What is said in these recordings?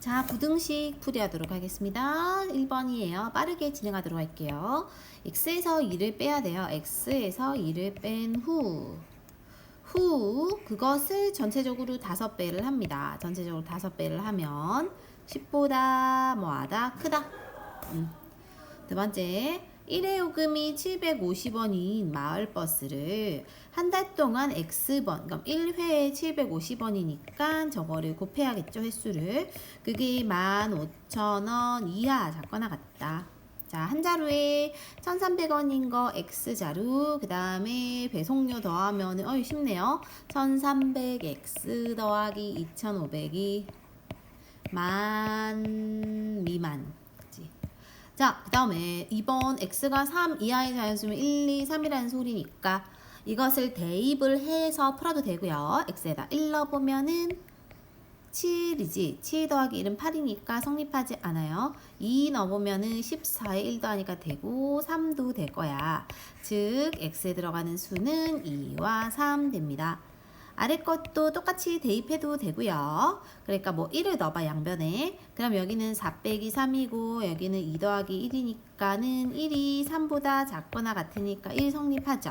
자, 부등식 풀이하도록 하겠습니다. 1번이에요. 빠르게 진행하도록 할게요. x에서 2를 빼야 돼요. x에서 2를 뺀 후 그것을 전체적으로 5배를 합니다. 전체적으로 5배를 하면 10보다 뭐하다? 크다. 두 번째, 1회 요금이 750원인 마을버스를 한 달 동안 X번, 그럼 1회에 750원이니까 저거를 곱해야겠죠, 횟수를. 그게 15,000원 이하 작거나 같다. 자, 한 자루에 1,300원인 거 X자루, 그 다음에 배송료 더하면, 쉽네요. 1,300X 더하기 2,500이 만 미만. 자, 그 다음에 2번 x가 3 이하의 자연수면 1, 2, 3이라는 소리니까 이것을 대입을 해서 풀어도 되고요. x에다 1 넣어보면은 7이지. 7 더하기 1은 8이니까 성립하지 않아요. 2 넣어보면은 14에 1 더하니까 되고 3도 될 거야. 즉 x에 들어가는 수는 2와 3 됩니다. 아래 것도 똑같이 대입해도 되고요. 그러니까 뭐 1을 넣어봐, 양변에. 그럼 여기는 4 빼기 3이고 여기는 2 더하기 1이니까는 1이 3보다 작거나 같으니까 1 성립하죠.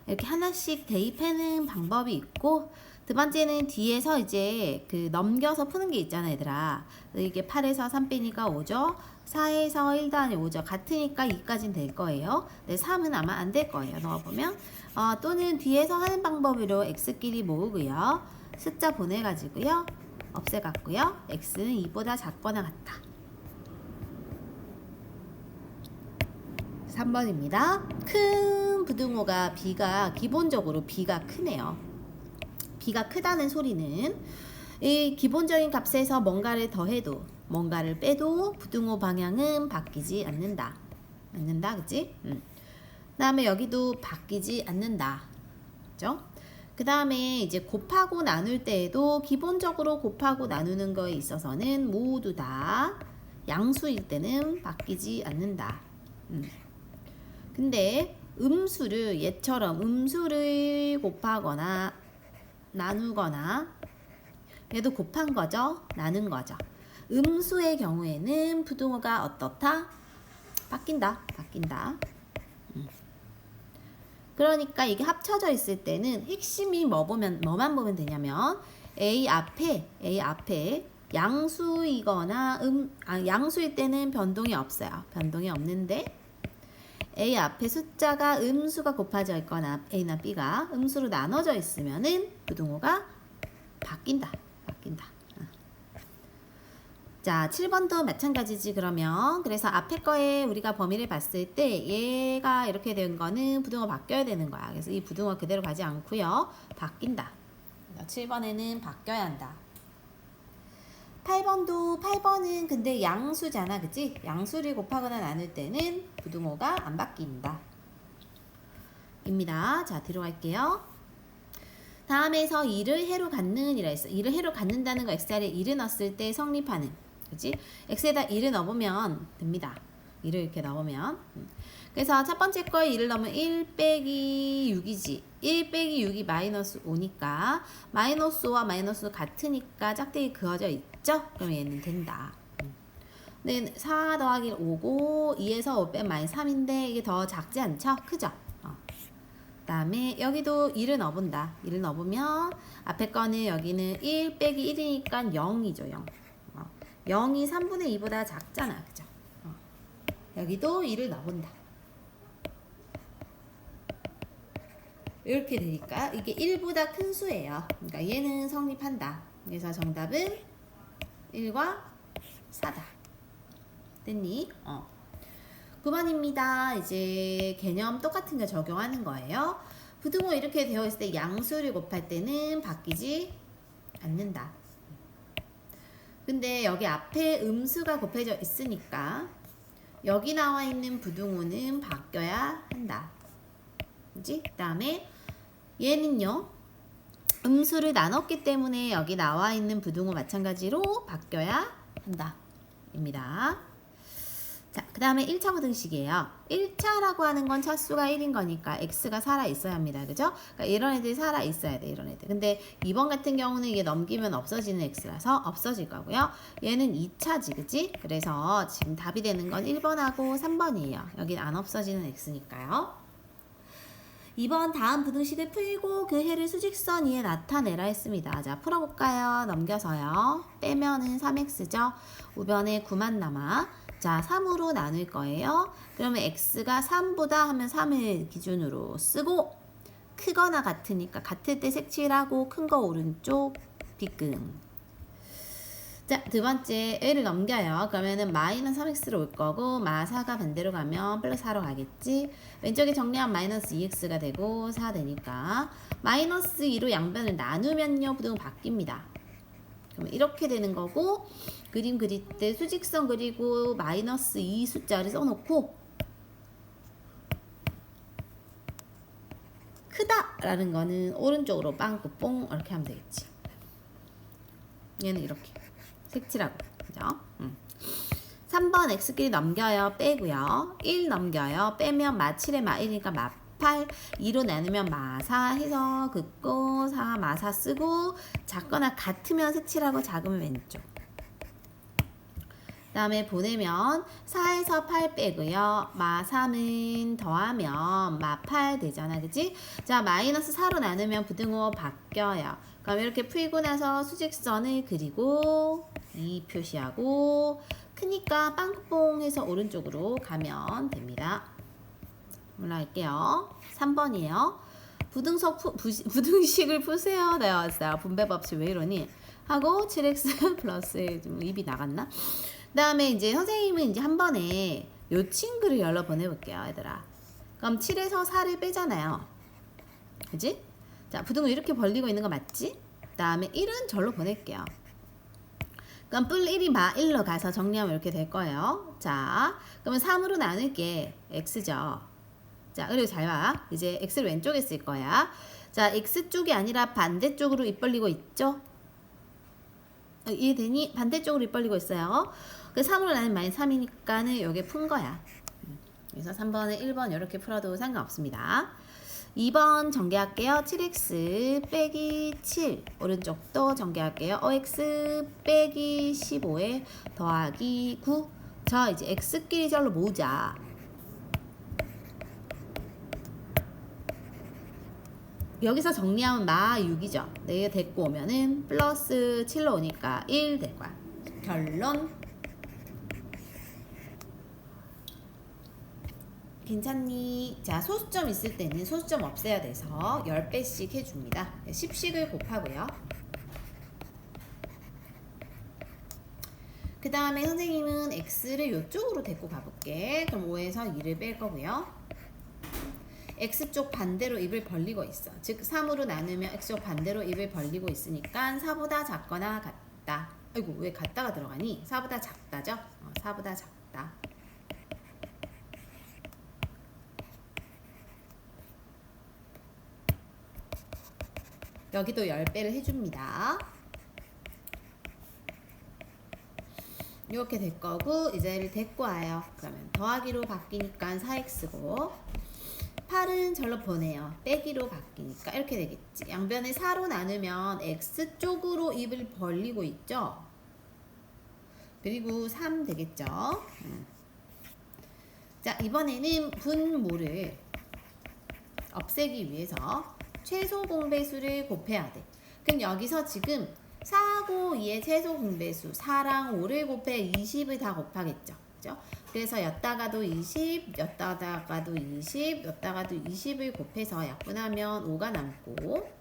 이렇게 하나씩 대입하는 방법이 있고, 두 번째는 뒤에서 이제 그 넘겨서 푸는 게 있잖아, 얘들아. 이게 8에서 3 빼니까 5죠. 4에서 1 더하니 5죠. 같으니까 2까지는 될 거예요. 근데 3은 아마 안 될 거예요. 넣어보면. 또는 뒤에서 하는 방법으로 x끼리 모으고요. 숫자 보내가지고요. 없애갖고요. x는 2보다 작거나 같다. 3번입니다. 큰 부등호가 기본적으로 B가 크네요. B가 크다는 소리는 이 기본적인 값에서 뭔가를 더해도 뭔가를 빼도 부등호 방향은 바뀌지 않는다. 그치? 그 다음에 여기도 바뀌지 않는다. 그죠? 그 다음에 이제 곱하고 나눌 때에도 기본적으로 곱하고 나누는 거에 있어서는 모두 다 양수일 때는 바뀌지 않는다. 근데 음수를 얘처럼 음수를 곱하거나 나누거나 얘도 곱한 거죠? 나눈 거죠. 음수의 경우에는 부등호가 어떻다? 바뀐다. 그러니까 이게 합쳐져 있을 때는 핵심이 뭐만 보면 되냐면 A 앞에 양수이거나 양수일 때는 변동이 없어요. 변동이 없는데 A 앞에 숫자가 음수가 곱해져 있거나 A나 B가 음수로 나눠져 있으면은 부등호가 바뀐다. 자, 7번도 마찬가지지. 그러면 그래서 앞에 거에 우리가 범위를 봤을 때 얘가 이렇게 된 거는 부등호 바뀌어야 되는 거야. 그래서 이 부등호 그대로 가지 않고요. 바뀐다. 7번에는 바뀌어야 한다. 8번은 근데 양수잖아. 그치? 양수를 곱하거나 나눌 때는 부등호가 안 바뀐다. 입니다. 자, 뒤로 갈게요. 다음에서 2를 해로 갖는이라 했어. 2를 해로 갖는다는 거 x자리에 1을 넣었을 때 성립하는. 그치? x에다 1을 넣어보면 됩니다. 1을 이렇게 넣으면. 그래서 첫 번째 거에 1을 넣으면 1 빼기 6이지. 1 빼기 6이 마이너스 5니까 마이너스 5와 마이너스 5 같으니까 짝대기 그어져 있죠? 그럼 얘는 된다. 근데 4 더하기 5고 2에서 5 빼면 마이너스 3인데 이게 더 작지 않죠? 크죠? 그 다음에 여기도 1을 넣어본다. 1을 넣어보면 앞에 거는 여기는 1 빼기 1이니까 0이죠. 0. 0이 3분의 2보다 작잖아. 그죠? 여기도 1을 넣어본다. 이렇게 되니까 이게 1보다 큰 수예요. 그러니까 얘는 성립한다. 그래서 정답은 1과 4다. 됐니? 9번입니다. 이제 개념 똑같은 거 적용하는 거예요. 부등호 이렇게 되어 있을 때 양수를 곱할 때는 바뀌지 않는다. 근데 여기 앞에 음수가 곱해져 있으니까 여기 나와 있는 부등호는 바뀌어야 한다. 그치? 그 다음에 얘는요. 음수를 나눴기 때문에 여기 나와 있는 부등호 마찬가지로 바뀌어야 한다. 입니다. 자, 그 다음에 1차 부등식이에요. 1차라고 하는 건 차수가 1인 거니까 x가 살아있어야 합니다. 그죠? 그러니까 이런 애들이 살아있어야 돼, 이런 애들. 근데 2번 같은 경우는 이게 넘기면 없어지는 x라서 없어질 거고요. 얘는 2차지, 그지? 그래서 지금 답이 되는 건 1번하고 3번이에요. 여긴 안 없어지는 x니까요. 2번 다음 부등식을 풀고 그 해를 수직선 위에 나타내라 했습니다. 자, 풀어볼까요? 넘겨서요. 빼면은 3x죠. 우변에 9만 남아. 자, 3으로 나눌 거예요. 그러면 x가 3보다 하면 3을 기준으로 쓰고 크거나 같으니까 같을 때 색칠하고 큰 거 오른쪽 빗금. 자, 두 번째 L을 넘겨요. 그러면은 마이너스 3x로 올 거고 마사가 반대로 가면 플러스 4로 가겠지. 왼쪽에 정리하면 마이너스 2x가 되고 4 되니까 마이너스 2로 양변을 나누면요 부등호 바뀝니다. 그러면 이렇게 되는 거고 그림 그릴 때 수직선 그리고 마이너스 2 숫자를 써놓고 크다라는 거는 오른쪽으로 빵꾸뽕 이렇게 하면 되겠지. 얘는 이렇게 색칠하고 그죠? 3번 x끼리 넘겨요. 빼고요. 1 넘겨요. 빼면 마 7에 마 1이니까 마 8. 2로 나누면 마 4 해서 긋고 4 마 4 쓰고 작거나 같으면 색칠하고 작으면 왼쪽. 그 다음에 보내면 4에서 8 빼고요. 마 3은 더하면 마 8 되잖아. 그치? 자, 마이너스 4로 나누면 부등호 바뀌어요. 그럼 이렇게 풀고 나서 수직선을 그리고 2 표시하고 크니까 빵꾸뽕 해서 오른쪽으로 가면 됩니다. 올라갈게요. 3번이에요. 부등식을 푸세요. 되었어요. 분배법칙 왜 이러니? 하고 7x 플러스 좀 입이 나갔나? 그 다음에 이제 선생님은 이제 한 번에 요 친구를 여러 번 해볼게요, 얘들아. 그럼 7에서 4를 빼잖아요. 그지? 자, 부등호 이렇게 벌리고 있는 거 맞지? 그 다음에 1은 절로 보낼게요. 그럼 뿔 1이 마 1로 가서 정리하면 이렇게 될 거예요. 자, 그러면 3으로 나눌게 x죠. 자, 그리고 잘 봐. 이제 x를 왼쪽에 쓸 거야. 자, x쪽이 아니라 반대쪽으로 입 벌리고 있죠? 이해되니? 반대쪽으로 입 벌리고 있어요. 그 3으로 나누면 마이너스 3이니까는 요게 푼 거야. 그래서 3번에 1번 이렇게 풀어도 상관없습니다. 2번 전개할게요. 7x 빼기 7 오른쪽도 전개할게요. 5x 빼기 15에 더하기 9. 자, 이제 x끼리 절로 모으자. 여기서 정리하면 마 6이죠. 네, 데리고 오면은 플러스 7로 오니까 1 될 거야. 결론. 괜찮니? 자, 소수점 있을 때는 소수점 없애야 돼서 10배씩 해줍니다. 10씩을 곱하고요. 그 다음에 선생님은 x를 이쪽으로 데리고 가볼게. 그럼 5에서 2를 뺄 거고요. x쪽 반대로 입을 벌리고 있어. 즉 3으로 나누면 x쪽 반대로 입을 벌리고 있으니까 4보다 작거나 같다. 아이고, 왜 같다가 들어가니? 4보다 작다죠? 4보다 작다. 여기도 10배를 해줍니다. 이렇게 될 거고 이제 얘를 데리고 와요. 그러면 더하기로 바뀌니까 4x고 8은 절로 보내요. 빼기로 바뀌니까 이렇게 되겠지. 양변을 4로 나누면 x쪽으로 입을 벌리고 있죠. 그리고 3 되겠죠. 자, 이번에는 분모를 없애기 위해서 최소 공배수를 곱해야 돼. 그럼 여기서 지금 4하고 2의 최소 공배수 4랑 5를 곱해 20을 다 곱하겠죠. 그죠? 그래서 였다가도 20, 였다가도 20, 였다가도 20을 곱해서 약분하면 5가 남고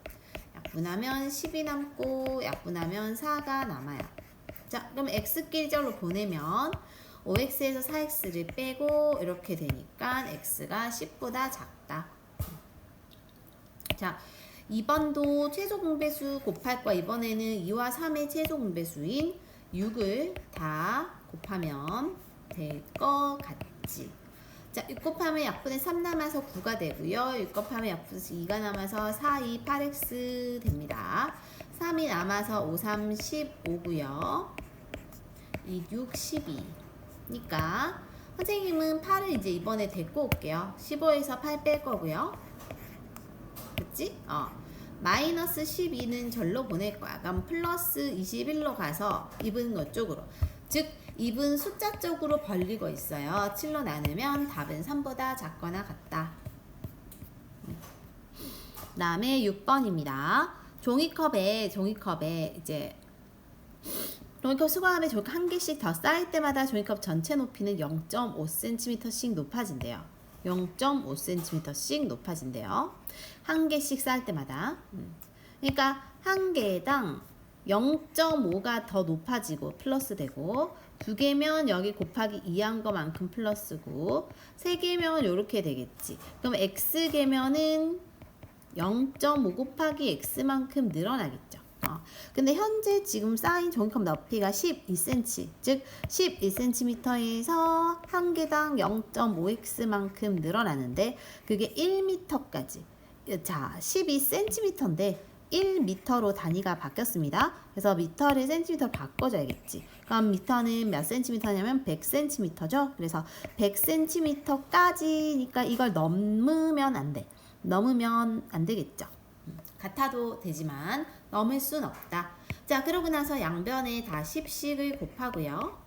약분하면 10이 남고 약분하면 4가 남아요. 자, 그럼 x끼리 절로 보내면 5x에서 4x를 빼고 이렇게 되니까 x가 10보다 작다. 자, 2번도 최소 공배수 곱할 거야. 이번에는 2와 3의 최소 공배수인 6을 다 곱하면 될 것 같지. 자, 6 곱하면 약분의 3 남아서 9가 되고요. 6 곱하면 약분에서 2가 남아서 4, 2, 8x 됩니다. 3이 남아서 5, 3, 15고요. 2, 6, 12. 니까 선생님은 8을 이제 이번에 데리고 올게요. 15에서 8 뺄 거고요. 그치? 마이너스 12는 절로 보낼 거야. 그럼 플러스 21로 가서 2분 이쪽으로. 즉 2분 숫자 쪽으로 벌리고 있어요. 7로 나누면 답은 3보다 작거나 같다. 그 다음에 6번입니다. 종이컵에 이제 종이컵 수거함에 종이컵 한 개씩 더 쌓일 때마다 종이컵 전체 높이는 0.5cm씩 높아진대요. 0.5cm씩 높아진대요. 한 개씩 쌓을 때마다. 그러니까 한 개당 0.5가 더 높아지고 플러스 되고, 두 개면 여기 곱하기 2한 거만큼 플러스고, 세 개면 이렇게 되겠지. 그럼 x개면은 0.5 곱하기 x만큼 늘어나겠죠. 근데 현재 지금 쌓인 종이컵 높이가 12cm, 즉 12cm에서 한 개당 0.5x만큼 늘어나는데 그게 1m까지. 자, 12cm인데 1m로 단위가 바뀌었습니다. 그래서 미터를 cm로 바꿔줘야겠지. 그럼 미터는 몇 cm냐면 100cm죠. 그래서 100cm까지니까 이걸 넘으면 안 돼. 넘으면 안 되겠죠. 같아도 되지만 넘을 순 없다. 자, 그러고 나서 양변에 다 10씩을 곱하고요.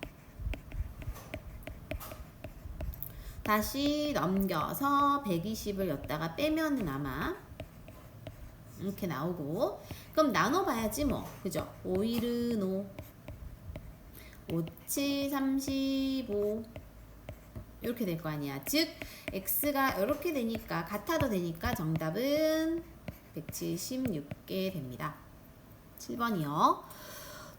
다시 넘겨서 120을 여기다가 빼면은 아마 이렇게 나오고, 그럼 나눠봐야지 뭐. 그죠? 5일은 5, 5, 7, 35 이렇게 될 거 아니야. 즉 x가 이렇게 되니까, 같아도 되니까 정답은 176개 됩니다. 7번이요.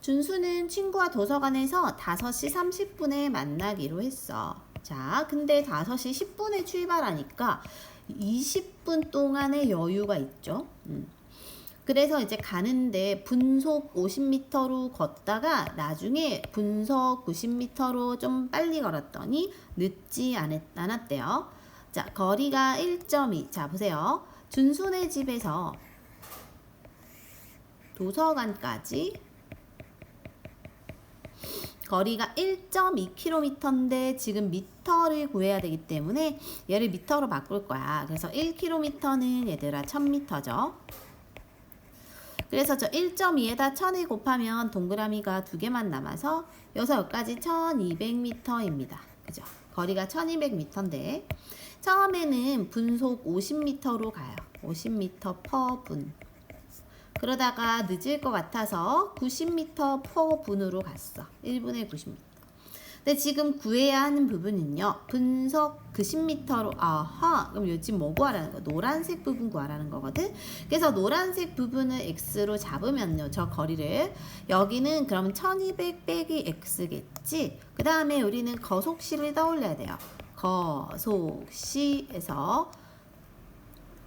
준수는 친구와 도서관에서 5시 30분에 만나기로 했어. 자, 근데 5시 10분에 출발하니까 20분 동안의 여유가 있죠. 그래서 이제 가는데 분속 50m로 걷다가 나중에 분속 90m로 좀 빨리 걸었더니 늦지 않았대요. 자, 거리가 1.2. 자, 보세요. 준수네 집에서 도서관까지 거리가 1.2km인데 지금 미터를 구해야 되기 때문에 얘를 미터로 바꿀 거야. 그래서 1km는 얘들아 1000m죠. 그래서 저 1.2에다 1000을 곱하면 동그라미가 2개만 남아서 여기까지 1200m입니다. 그죠? 거리가 1200m인데 처음에는 분속 50m로 가요. 50m per 분. 그러다가 늦을 것 같아서 90m per 분으로 갔어. 1분에 90m. 근데 지금 구해야 하는 부분은요. 분속 90m로, 아하, 그럼 요즘 뭐 구하라는 거야? 노란색 부분 구하라는 거거든. 그래서 노란색 부분을 x로 잡으면요. 저 거리를. 여기는 그럼 1200 빼기 x겠지. 그 다음에 우리는 거속시를 떠올려야 돼요. 거속시에서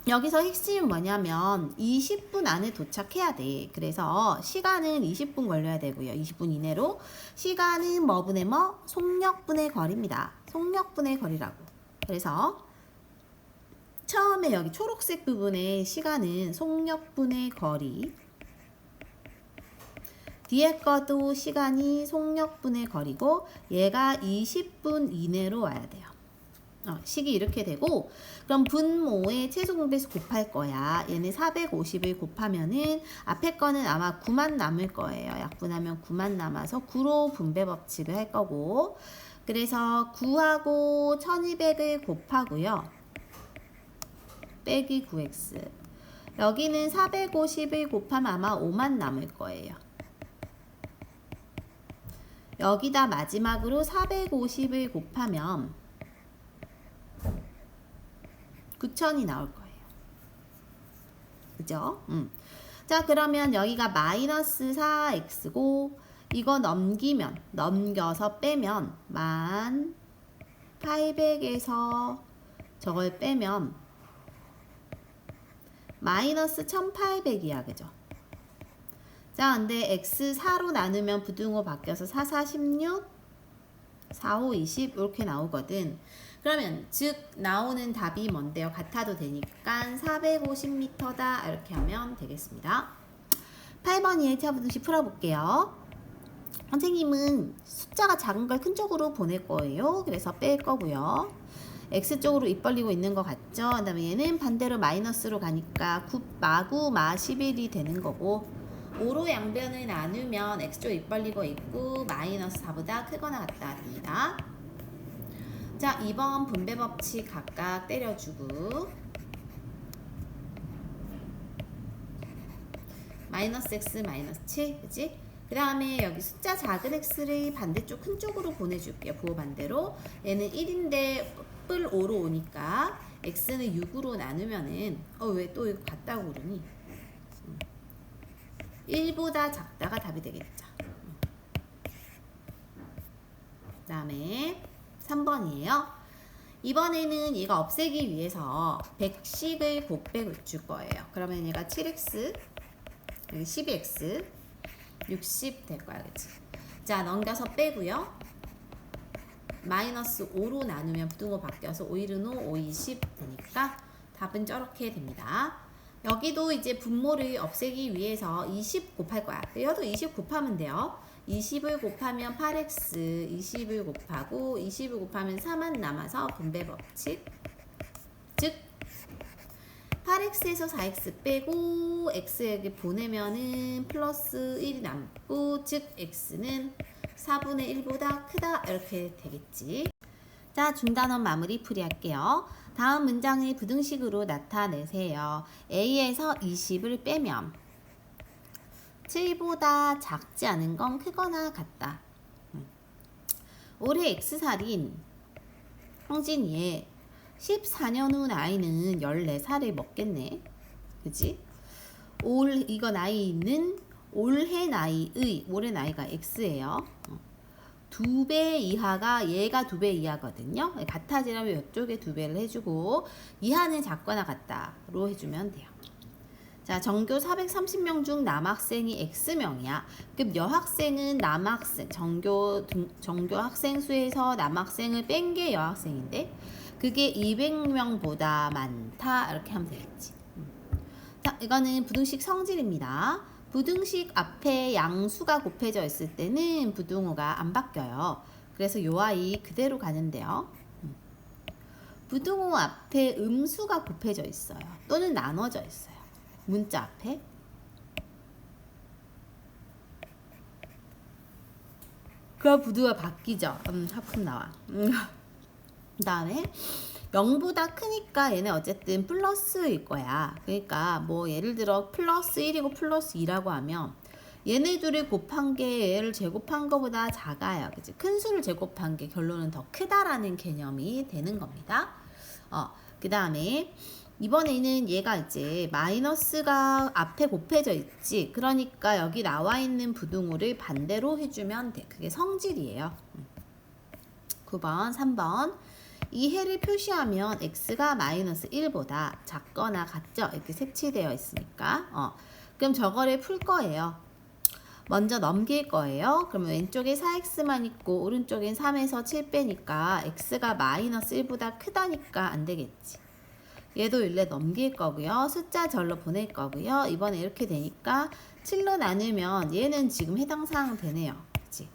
여기서 핵심은 뭐냐면 20분 안에 도착해야 돼. 그래서 시간은 20분 걸려야 되고요. 20분 이내로. 시간은 뭐분의 뭐? 속력분의 거리입니다. 속력분의 거리라고. 그래서 처음에 여기 초록색 부분의 시간은 속력분의 거리. 뒤에 거도 시간이 속력분의 거리고 얘가 20분 이내로 와야 돼요. 식이 이렇게 되고, 그럼 분모의 최소 공배수 곱할 거야. 얘는 450을 곱하면은 앞에 거는 아마 9만 남을 거예요. 약분하면 9만 남아서 9로 분배 법칙을 할 거고, 그래서 9하고 1200을 곱하고요. 빼기 9x. 여기는 450을 곱하면 아마 5만 남을 거예요. 여기다 마지막으로 450을 곱하면 9000이 나올 거예요. 그죠? 자, 그러면 여기가 마이너스 4x고 이거 넘겨서 빼면 1800에서 저걸 빼면 마이너스 1800이야. 그죠? 자, 근데 x 4로 나누면 부등호 바뀌어서 4, 4, 16, 4, 5, 20 이렇게 나오거든. 그러면 즉 나오는 답이 뭔데요? 같아도 되니까 450m다 이렇게 하면 되겠습니다. 8번 2차 부등식 풀어볼게요. 선생님은 숫자가 작은 걸 큰 쪽으로 보낼 거예요. 그래서 뺄 거고요. X쪽으로 입 벌리고 있는 것 같죠? 그 다음에 얘는 반대로 마이너스로 가니까 마구 마 11이 되는 거고 5로 양변을 나누면 X쪽 입 벌리고 있고 마이너스 4보다 크거나 같다 됩니다. 자, 2번 분배 법칙 각각 때려주고 마이너스 X 마이너스 7 그치? 그 다음에 여기 숫자 작은 x를 반대쪽 큰 쪽으로 보내줄게요. 부호 반대로. 얘는 1인데 뿔 5로 오니까 x는 6으로 나누면은 왜 또 이거 같다고 그러니? 1보다 작다가 답이 되겠죠. 그 다음에 3번이에요. 이번에는 얘가 없애기 위해서 100씩을 곱백을 줄 거예요. 그러면 얘가 7x 12x 60 될 거야, 그치? 자, 넘겨서 빼고요. 마이너스 5로 나누면 부등호 바뀌어서 5, 1은 5, 5, 20 되니까 답은 저렇게 됩니다. 여기도 이제 분모를 없애기 위해서 20 곱할 거야. 여기도 20 곱하면 돼요. 20을 곱하면 8x, 20을 곱하고 20을 곱하면 4만 남아서 분배 법칙. 즉 8x에서 4x 빼고 x에게 보내면은 플러스 1이 남고 즉 x는 4분의 1보다 크다 이렇게 되겠지. 자, 중단원 마무리 풀이할게요. 다음 문장을 부등식으로 나타내세요. A에서 20을 빼면 7보다 작지 않은 건 크거나 같다. 올해 X살인 형진이의 14년 후 나이는 14살을 먹겠네. 그치? 이거 나이는 올해 나이의, 올해 나이가 X예요. 2배 이하가 얘가 2배 이하거든요. 같아지려면 이쪽에 2배를 해주고 이하는 작거나 같다로 해주면 돼요. 자, 전교 430명 중 남학생이 X명이야. 그럼 여학생은 남학생, 전교 학생 수에서 남학생을 뺀 게 여학생인데 그게 200명보다 많다 이렇게 하면 되겠지. 자, 이거는 부등식 성질입니다. 부등식 앞에 양수가 곱해져 있을 때는 부등호가 안 바뀌어요. 그래서 요 아이 그대로 가는데요. 부등호 앞에 음수가 곱해져 있어요. 또는 나눠져 있어요. 문자 앞에. 그럼 부등호가 바뀌죠. 하품 나와. 그 다음에 0보다 크니까 얘는 어쨌든 플러스일 거야. 그러니까 뭐 예를 들어 플러스 1이고 플러스 2라고 하면 얘네 둘을 곱한 게 얘를 제곱한 거보다 작아요. 그치? 큰 수를 제곱한 게 결론은 더 크다라는 개념이 되는 겁니다. 그 다음에 이번에는 얘가 이제 마이너스가 앞에 곱해져 있지. 그러니까 여기 나와 있는 부등호를 반대로 해주면 돼. 그게 성질이에요. 9번, 3번. 이 해를 표시하면 x가 마이너스 1보다 작거나 같죠? 이렇게 색칠되어 있으니까. 그럼 저거를 풀 거예요. 먼저 넘길 거예요. 그러면 왼쪽에 4x만 있고 오른쪽엔 3에서 7 빼니까 x가 마이너스 1보다 크다니까 안 되겠지. 얘도 일례 넘길 거고요. 숫자 절로 보낼 거고요. 이번에 이렇게 되니까 7로 나누면 얘는 지금 해당 사항 되네요. 그치?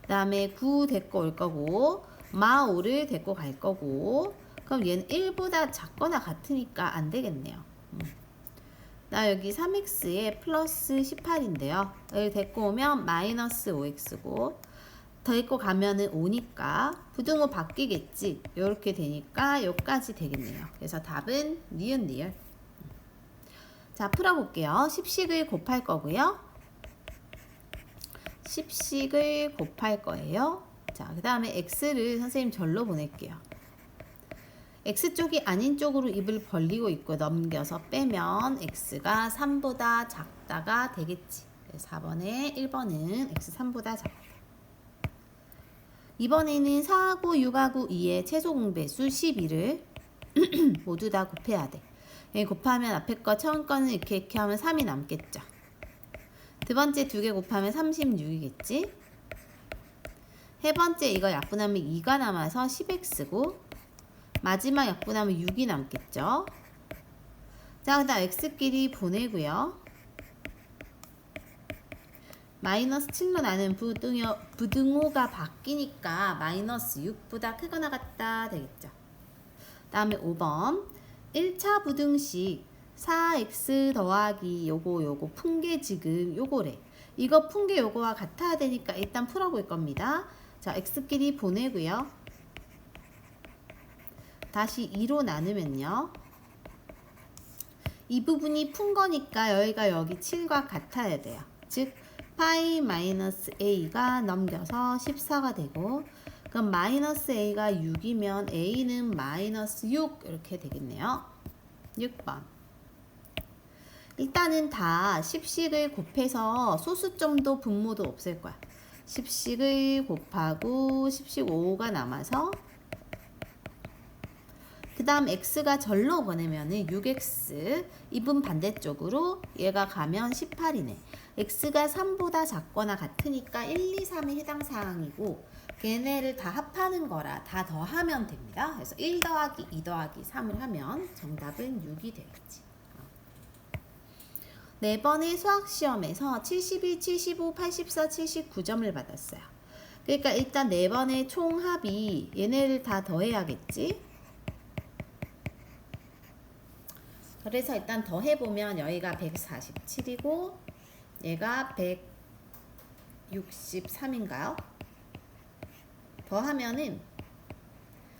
그 다음에 9 데리고 올 거고 마 5를 데리고 갈 거고 그럼 얘는 1보다 작거나 같으니까 안 되겠네요. 나 여기 3x에 플러스 18인데요. 여기 데리고 오면 마이너스 5x고 데리고 가면은 5니까 부등호 바뀌겠지. 이렇게 되니까 여기까지 되겠네요. 그래서 답은 니은. 자, 풀어볼게요. 10씩을 곱할 거고요. 10씩을 곱할 거예요. 자, 그 다음에 x를 선생님 절로 보낼게요. x쪽이 아닌 쪽으로 입을 벌리고 있고 넘겨서 빼면 x가 3보다 작다가 되겠지. 4번에 1번은 x 3보다 작다. 이번에는 4하고 6하고 2의 최소 공배수 12를 모두 다 곱해야 돼. 곱하면 앞에 거 처음 거는 이렇게 하면 3이 남겠죠. 두 번째 2개 곱하면 36이겠지. 세 번째 이거 약분하면 2가 남아서 10x고 마지막 약분하면 6이 남겠죠. 자, 그 다음 x끼리 보내고요. 마이너스 7로 나는 부등호가 바뀌니까 마이너스 6보다 크거나 같다 되겠죠. 다음에 5번 1차 부등식 4x 더하기 요거 풍계 지금 요거래. 이거 풍계 요거와 같아야 되니까 일단 풀어볼 겁니다. 자, x끼리 보내고요. 다시 2로 나누면요. 이 부분이 푼 거니까 여기가 여기 7과 같아야 돼요. 즉 파이 마이너스 a가 넘겨서 14가 되고, 그럼 마이너스 a가 6이면 a는 마이너스 6 이렇게 되겠네요. 6번. 일단은 다 10식을 곱해서 소수점도 분모도 없앨 거야. 10식을 곱하고 10식 5가 남아서, 그 다음 x가 절로 보내면은 6x, 이분 반대쪽으로 얘가 가면 18이네. x가 3보다 작거나 같으니까 1, 2, 3이 해당 사항이고, 걔네를 다 합하는 거라 다 더하면 됩니다. 그래서 1 더하기 2 더하기 3을 하면 정답은 6이 되겠지. 4번의 수학시험에서 71, 75, 84, 79점을 받았어요. 그러니까 일단 4번의 총합이 얘네를 다 더해야겠지. 그래서 일단 더해보면 여기가 147이고 얘가 163인가요? 더하면은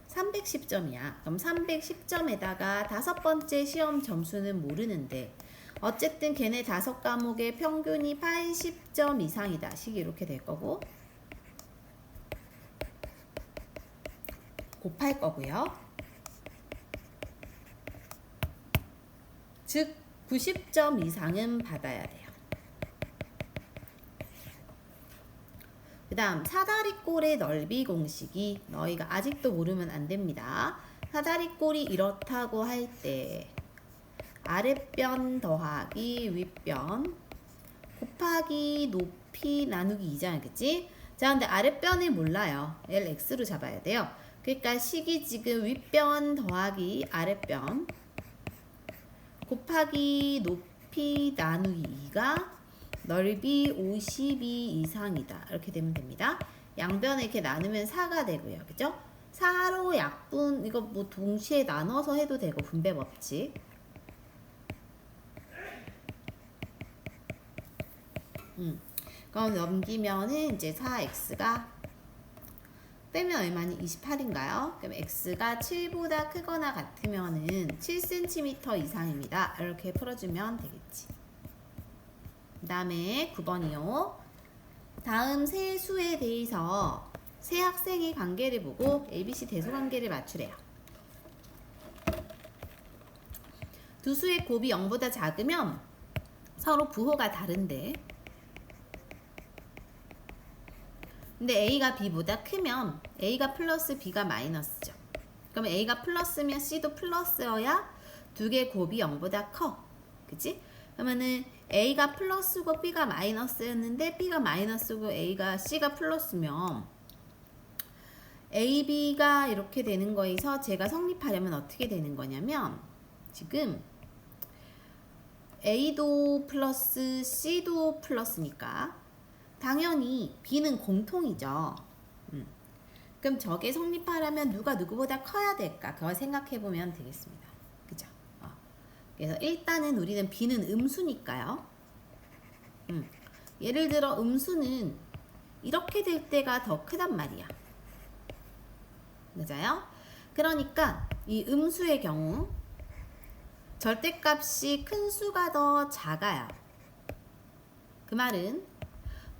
310점이야. 그럼 310점에다가 5번째 시험 점수는 모르는데 어쨌든 걔네 5과목의 평균이 80점 이상이다. 식이 이렇게 될 거고 곱할 거고요. 즉 90점 이상은 받아야 돼요. 그 다음 사다리꼴의 넓이 공식이 너희가 아직도 모르면 안 됩니다. 사다리꼴이 이렇다고 할 때 아랫변 더하기 윗변 곱하기 높이 나누기 2잖아, 그치? 자, 근데 아랫변을 몰라요. LX로 잡아야 돼요. 그러니까 식이 지금 윗변 더하기 아랫변 곱하기 높이 나누기 2가 넓이 52 이상이다. 이렇게 되면 됩니다. 양변을 이렇게 나누면 4가 되고요. 그죠? 4로 약분, 이거 뭐 동시에 나눠서 해도 되고, 분배 법칙. 그럼 넘기면은 이제 4x가 빼면 얼마니? 28인가요? 그럼 x가 7보다 크거나 같으면은 7cm 이상입니다. 이렇게 풀어주면 되겠지. 그 다음에 9번이요. 다음 세 수에 대해서 세 학생의 관계를 보고 ABC 대소관계를 맞추래요. 두 수의 곱이 0보다 작으면 서로 부호가 다른데, 근데 A가 B보다 크면 A가 플러스 B가 마이너스죠. 그럼 A가 플러스면 C도 플러스여야 두 개 곱이 0보다 커. 그치? 그러면은 A가 플러스고 B가 마이너스였는데 B가 마이너스고 C가 플러스면 A, B가 이렇게 되는 거에서 제가 성립하려면 어떻게 되는 거냐면 지금 A도 플러스 C도 플러스니까 당연히 B는 공통이죠. 그럼 저게 성립하려면 누가 누구보다 커야 될까? 그걸 생각해 보면 되겠습니다. 그죠? 그래서 일단은 우리는 B는 음수니까요. 예를 들어 음수는 이렇게 될 때가 더 크단 말이야. 맞아요? 그러니까 이 음수의 경우 절대값이 큰 수가 더 작아요. 그 말은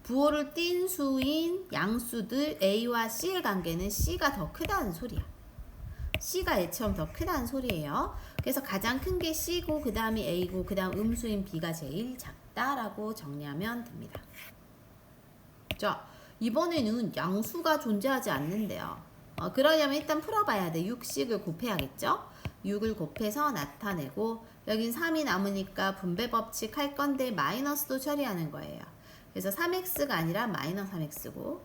부호를 띈 수인 양수들 A와 C의 관계는 C가 더 크다는 소리야. C가 A처럼 더 크다는 소리예요. 그래서 가장 큰 게 C고 그 다음이 A고 그 다음 음수인 B가 제일 작다라고 정리하면 됩니다. 자, 이번에는 양수가 존재하지 않는데요. 그러려면 일단 풀어봐야 돼. 6식을 곱해야겠죠? 6을 곱해서 나타내고 여긴 3이 남으니까 분배법칙 할 건데 마이너스도 처리하는 거예요. 그래서 3x가 아니라 마이너스 3x고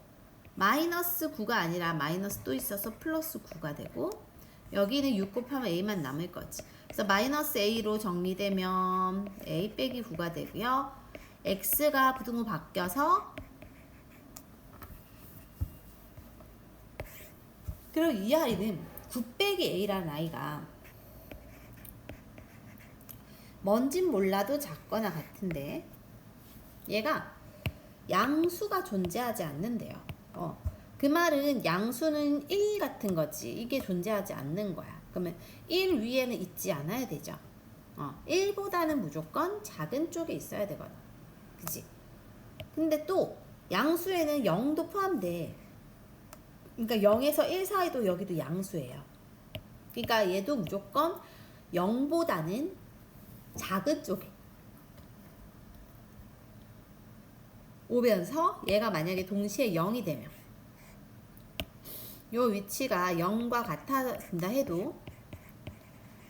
마이너스 9가 아니라 마이너스 또 있어서 플러스 9가 되고 여기는 6 곱하면 a만 남을 거지. 그래서 마이너스 a로 정리되면 a 빼기 9가 되고요. x가 부등호 바뀌어서 그리고 이 아이는 9 빼기 a라는 아이가 뭔진 몰라도 작거나 같은데 얘가 양수가 존재하지 않는데요. 그 말은 양수는 1 같은 거지 이게 존재하지 않는 거야. 그러면 1 위에는 있지 않아야 되죠. 1보다는 무조건 작은 쪽에 있어야 되거든. 그치? 근데 또 양수에는 0도 포함돼. 그러니까 0에서 1 사이도 여기도 양수예요. 그러니까 얘도 무조건 0보다는 작은 쪽에 오면서 얘가 만약에 동시에 0이 되면 요 위치가 0과 같아진다 해도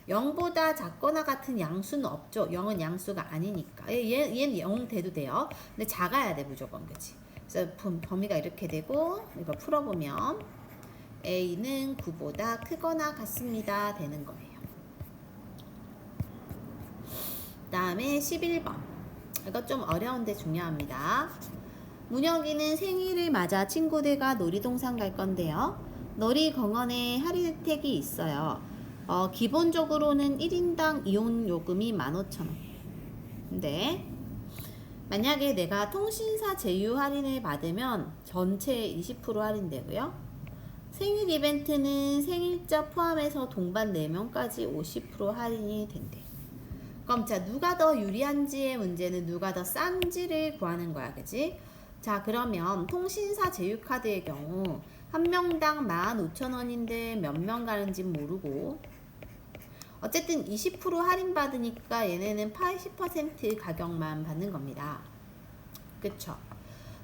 0보다 작거나 같은 양수는 없죠. 0은 양수가 아니니까. 얘는 0 돼도 돼요. 근데 작아야 돼 무조건. 그치? 그래서 범위가 이렇게 되고 이거 풀어보면 a는 9보다 크거나 같습니다 되는 거예요. 그 다음에 11번 이거 좀 어려운데 중요합니다. 문혁이는 생일을 맞아 친구들과 놀이동산 갈 건데요. 놀이공원에 할인 혜택이 있어요. 기본적으로는 1인당 이용 요금이 15,000원. 근데 만약에 내가 통신사 제휴 할인을 받으면 전체 20% 할인되고요. 생일 이벤트는 생일자 포함해서 동반 4명까지 50% 할인이 된대. 그럼 자 누가 더 유리한지의 문제는 누가 더 싼지를 구하는 거야. 그치? 자 그러면 통신사 제휴카드의 경우 한 명당 15,000원인데 몇 명 가는지 모르고 어쨌든 20% 할인 받으니까 얘네는 80% 가격만 받는 겁니다. 그쵸?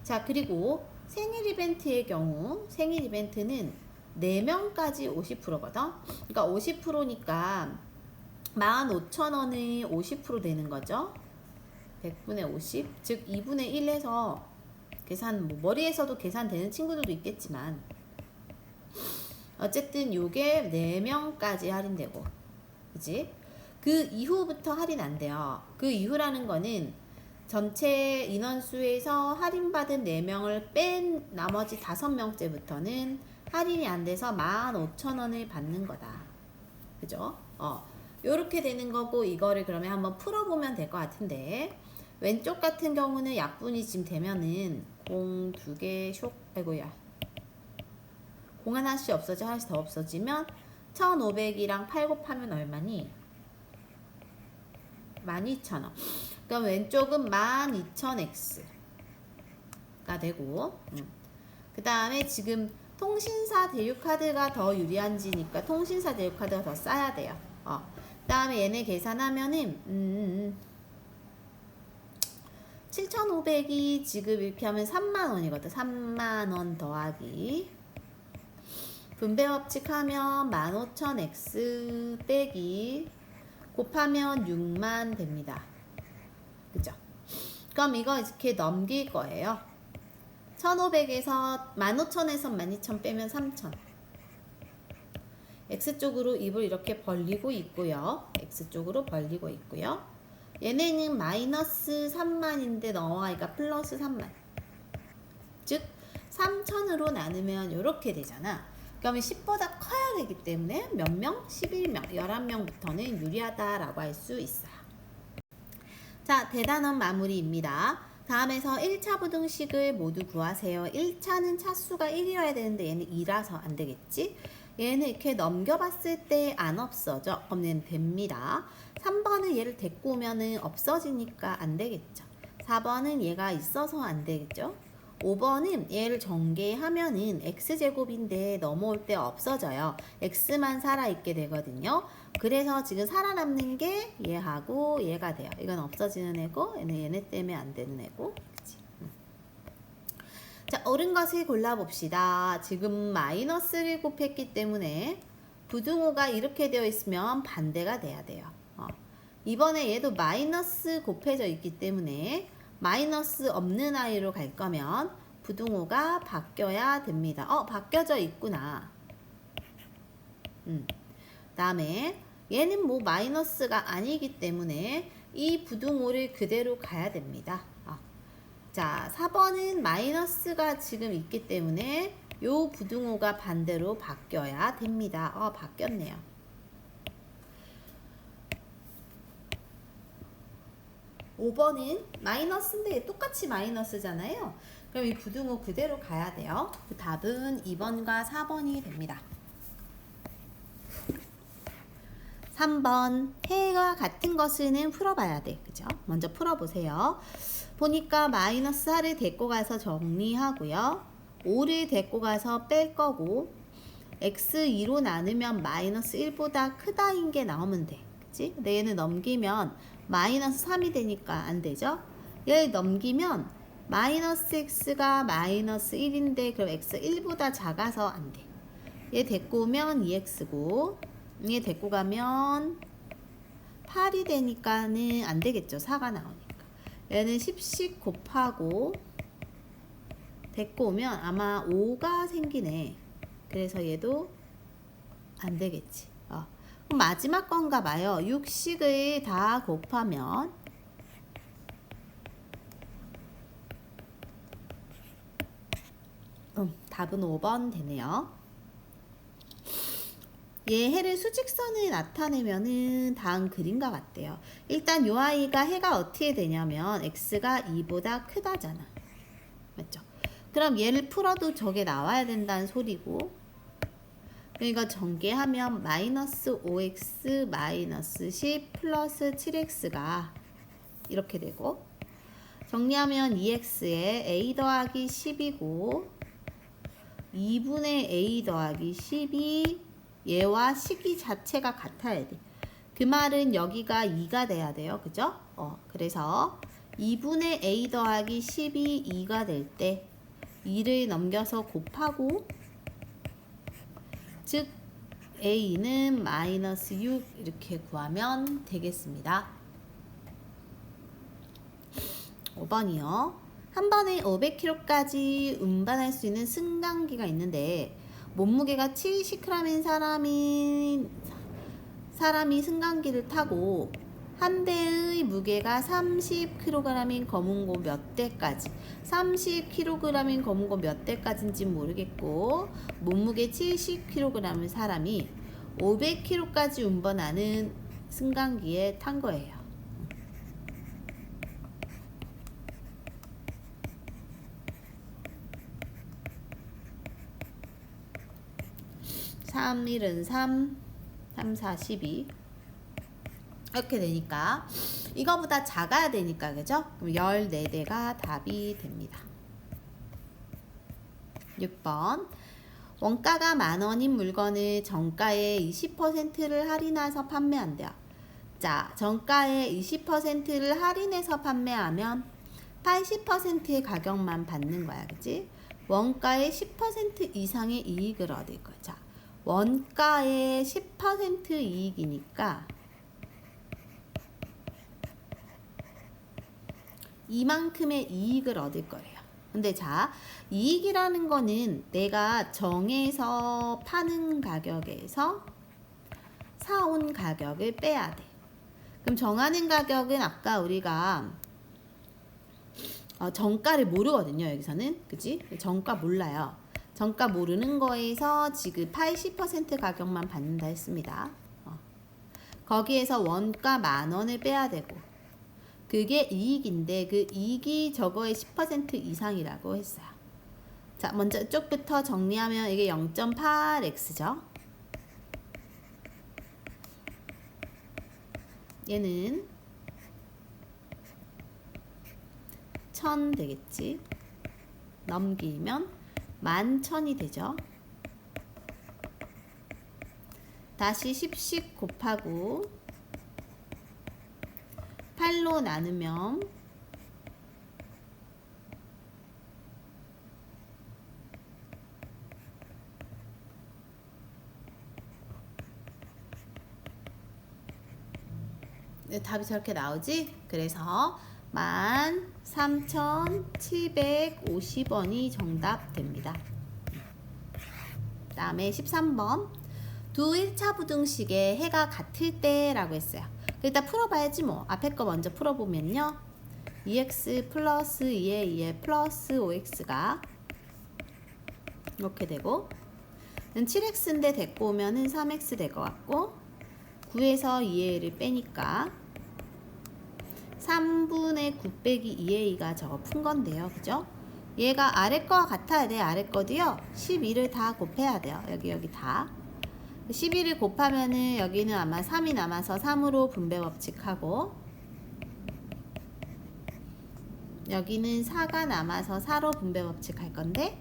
자 그리고 생일 이벤트의 경우 생일 이벤트는 4명까지 50%거든. 그러니까 50%니까 15,000원이 50% 되는 거죠. 100분의 50, 즉 2분의 1 해서 계산, 머리에서도 계산되는 친구들도 있겠지만 어쨌든 요게 4명까지 할인되고, 그치? 그 이후부터 할인 안 돼요. 그 이후라는 거는 전체 인원수에서 할인받은 4명을 뺀 나머지 5명째부터는 할인이 안 돼서 15,000원을 받는 거다. 그죠? 요렇게 되는 거고, 이거를 그러면 한번 풀어보면 될 것 같은데, 왼쪽 같은 경우는 약분이 지금 되면은 공 2개 쇽, 아이고야. 공 하나씩 없어져, 하나씩 더 없어지면 1,500이랑 8 곱하면 얼마니? 12,000원. 그럼 왼쪽은 12,000x가 되고, 그 다음에 지금 통신사 대유카드가 더 유리한지니까 통신사 대유카드가 더 싸야 돼요. 그 다음에 얘네 계산하면은 7,500이 지금 이렇게 하면 30,000원이거든. 30,000원 더하기 분배 법칙 하면 15,000x 빼기 곱하면 6만 됩니다. 그죠? 그럼 이거 이렇게 넘길 거예요. 1,500에서 15,000에서 12,000 빼면 3,000. X쪽으로 입을 이렇게 벌리고 있고요. X쪽으로 벌리고 있고요. 얘네는 마이너스 3만인데 넘어가니까 플러스 3만. 즉 3,000으로 나누면 이렇게 되잖아. 그러면 10보다 커야 되기 때문에 몇 명? 11명, 11명부터는 유리하다라고 할 수 있어요. 자, 대단원 마무리입니다. 다음에서 1차 부등식을 모두 구하세요. 1차는 차수가 1이어야 되는데 얘는 2라서 안 되겠지? 얘는 이렇게 넘겨봤을 때 안 없어져. 그러면 됩니다. 3번은 얘를 데리고 오면은 없어지니까 안 되겠죠. 4번은 얘가 있어서 안 되겠죠. 5번은 얘를 전개하면은 x제곱인데 넘어올 때 없어져요. x만 살아있게 되거든요. 그래서 지금 살아남는 게 얘하고 얘가 돼요. 이건 없어지는 애고 얘는 얘네 때문에 안 되는 애고. 그치? 자, 옳은 것을 골라봅시다. 지금 마이너스를 곱했기 때문에 부등호가 이렇게 되어 있으면 반대가 돼야 돼요. 이번에 얘도 마이너스 곱해져 있기 때문에 마이너스 없는 아이로 갈 거면 부등호가 바뀌어야 됩니다. 바뀌어져 있구나. 다음에 얘는 뭐 마이너스가 아니기 때문에 이 부등호를 그대로 가야 됩니다. 자, 4번은 마이너스가 지금 있기 때문에 요 부등호가 반대로 바뀌어야 됩니다. 바뀌었네요. 5번은 마이너스인데 똑같이 마이너스잖아요. 그럼 이 부등호 그대로 가야 돼요. 그 답은 2번과 4번이 됩니다. 3번 해가 같은 것은 풀어봐야 돼. 그죠? 먼저 풀어보세요. 보니까 마이너스 4를 데리고 가서 정리하고요. 5를 데리고 가서 뺄 거고 x2로 나누면 마이너스 1보다 크다인 게 나오면 돼. 그치? 근데 얘는 넘기면 마이너스 3이 되니까 안 되죠? 얘를 넘기면 마이너스 x가 마이너스 1인데 그럼 x 1보다 작아서 안 돼. 얘 데리고 오면 2x고 얘 데리고 가면 8이 되니까는 안 되겠죠. 4가 나오니까. 얘는 10씩 곱하고 데리고 오면 아마 5가 생기네. 그래서 얘도 안 되겠지. 그럼 마지막 건가 봐요. 60을 다 곱하면 답은 5번 되네요. 얘 해를 수직선을 나타내면은 다음 그림과 같대요. 일단 요 아이가 해가 어떻게 되냐면 x가 2보다 크다잖아. 맞죠? 그럼 얘를 풀어도 저게 나와야 된다는 소리고, 그러니까 전개하면 마이너스 5x 마이너스 10 플러스 7x가 이렇게 되고, 정리하면 2x에 a 더하기 10이고 2분의 a 더하기 10이 얘와 식이 자체가 같아야 돼. 그 말은 여기가 2가 돼야 돼요. 그죠? 그래서 2분의 a 더하기 10이 2가 될 때 2를 넘겨서 곱하고, 즉 a는 마이너스 6 이렇게 구하면 되겠습니다. 5번이요. 한 번에 500kg까지 운반할 수 있는 승강기가 있는데 몸무게가 70g인 사람이 승강기를 타고 한 대의 무게가 30kg인 검은고 몇 대까지, 30kg인 검은고 몇 대까지인지 모르겠고 몸무게 70kg인 사람이 500kg까지 운반하는 승강기에 탄 거예요. 3, 1은 3, 3, 4, 12 이렇게 되니까 이거보다 작아야 되니까, 그죠? 그럼 14대가 답이 됩니다. 6번 원가가 10,000원인 물건을 정가의 20%를 할인해서 판매한대요. 자, 정가의 20%를 할인해서 판매하면 80%의 가격만 받는 거야. 그치? 원가의 10% 이상의 이익을 얻을 거야. 자, 원가의 10% 이익이니까 이만큼의 이익을 얻을 거예요. 근데 자, 이익이라는 거는 내가 정해서 파는 가격에서 사온 가격을 빼야 돼. 그럼 정하는 가격은 아까 우리가 정가를 모르거든요. 여기서는. 그치? 정가 몰라요. 정가 모르는 거에서 지금 80% 가격만 받는다 했습니다. 거기에서 원가 10,000원을 빼야 되고 그게 이익인데 그 이익이 저거의 10% 이상이라고 했어요. 자, 먼저 이쪽부터 정리하면 이게 0.8x죠. 얘는 1000 되겠지. 넘기면 11,000이 되죠. 다시 10씩 곱하고 8로 나누면 답이 저렇게 나오지? 그래서 13,750원이 정답 됩니다. 그 다음에 13번 두 1차 부등식의 해가 같을 때 라고 했어요. 일단 풀어봐야지 뭐. 앞에 거 먼저 풀어보면요. 2x 플러스 2에 2에 플러스 5x가 이렇게 되고 7x인데 데리고 오면은 3x 될 것 같고 9에서 2의 1을 빼니까 3분의 9 빼기 2의 2가 저거 푼 건데요. 그죠? 얘가 아래 거와 같아야 돼. 아래 거도요. 12를 다 곱해야 돼요. 여기 다. 12를 곱하면은 여기는 아마 3이 남아서 3으로 분배 법칙하고 여기는 4가 남아서 4로 분배 법칙할 건데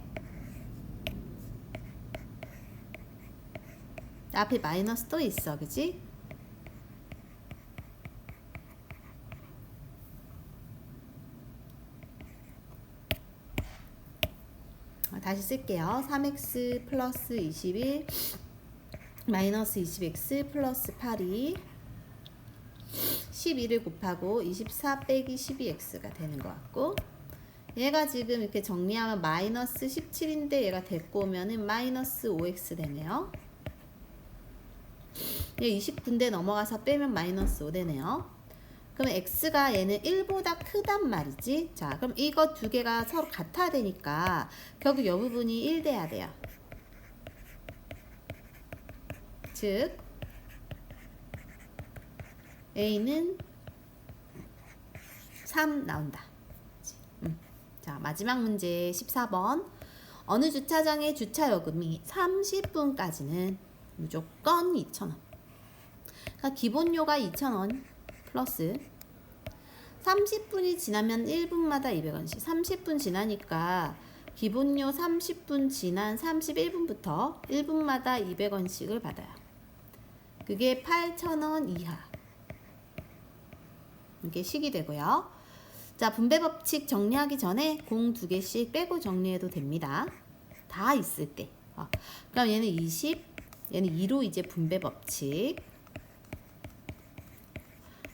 앞에 마이너스 또 있어. 그지? 다시 쓸게요. 3x 플러스 21 마이너스 20x 플러스 8이 12를 곱하고 24 빼기 12x가 되는 것 같고 얘가 지금 이렇게 정리하면 마이너스 17인데 얘가 데리고 오면은 마이너스 5x 되네요. 얘 29인데 넘어가서 빼면 마이너스 5 되네요. 그럼 x가 얘는 1보다 크단 말이지. 자, 그럼 이거 두 개가 서로 같아야 되니까 결국 이 부분이 1 돼야 돼요. 즉 a는 3 나온다. 자, 마지막 문제 14번. 어느 주차장의 주차 요금이 30분까지는 무조건 2,000원. 그러니까 기본료가 2,000원 플러스 30분이 지나면 1분마다 200원씩. 30분 지나니까 기본료 30분 지난 31분부터 1분마다 200원씩을 받아요. 그게 8,000원 이하. 이게 식이 되고요. 자, 분배 법칙 정리하기 전에 공 2개씩 빼고 정리해도 됩니다. 다 있을 때. 그럼 얘는 20, 얘는 2로 이제 분배 법칙.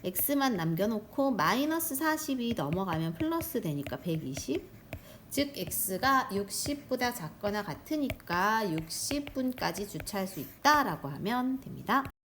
x만 남겨놓고 마이너스 40이 넘어가면 플러스 되니까 120. 즉 x가 60보다 작거나 같으니까 60분까지 주차할 수 있다라고 하면 됩니다.